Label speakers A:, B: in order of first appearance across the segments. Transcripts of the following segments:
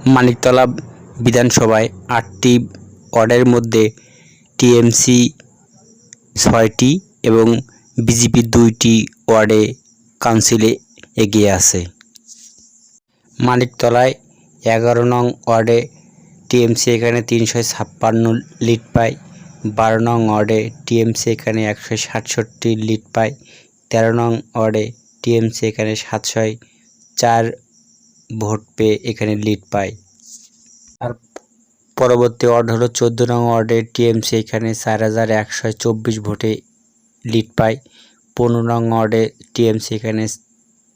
A: মানিকতলা বিধানসভায় ৮টি ওয়ার্ডের মধ্যে টিএমসি ৬টি এবং বিজেপি ২টি ওয়ার্ডে কাউন্সিলে এগিয়ে আছে। মানিকতলায় ১১ নং ওয়ার্ডে টিএমসি এখানে ৩৫৬ লিড পায়। ১২ নং ওয়ার্ডে টিএমসি এখানে ১৬৭ লিড পায়। ১৩ নং ওয়ার্ডে টিএমসি এখানে ৭০৪ ভোট পেয়ে এখানে লিড পায়। আর পরবর্তী ওয়ার্ড হলো ১৪ নং ওয়ার্ডে টিএমসি এখানে ৪১২৪ ভোটে লিড পায়। ১৫ নং ওয়ার্ডে টিএমসি এখানে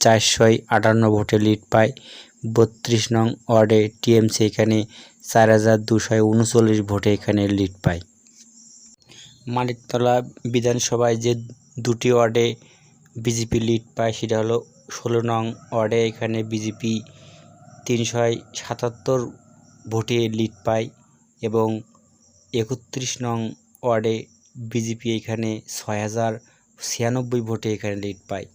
A: ৪৫৮ ভোটে লিড পায়। ৩২ নং ওয়ার্ডে টিএমসি এখানে ৪২৩৯ ভোটে এখানে লিড পায়। মানিকতলা বিধানসভায় যে দুটি ওয়ার্ডে বিজেপি লিড পায় সেটা হলো ১৬ নং ওয়ার্ডে এখানে বিজেপি ৩৭৭ ভোটে লিড পায় এবং ৩১ নং ওয়ার্ডে বিজেপি এখানে ৬০৯৬ ভোটে এখানে লিড পায়।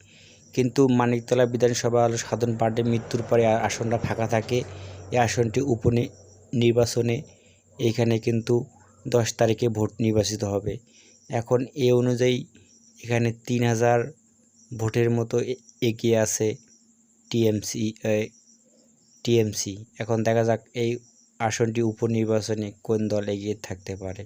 A: কিন্তু মানিকতলা বিধানসভা হলো সাধারণ পার্টির মৃত্যুর পরে আসনটা ফাঁকা থাকে। এই আসনটি উপনির্বাচনে এখানে কিন্তু ১০ তারিখে ভোট নির্বাচিত হবে। এখন এ অনুযায়ী এখানে ৩০০০ ভোটের মতো এগিয়ে আছে টিএমসি। এখন দেখা যাক এই আসনটি উপনির্বাচনে কোন দল এগিয়ে থাকতে পারে।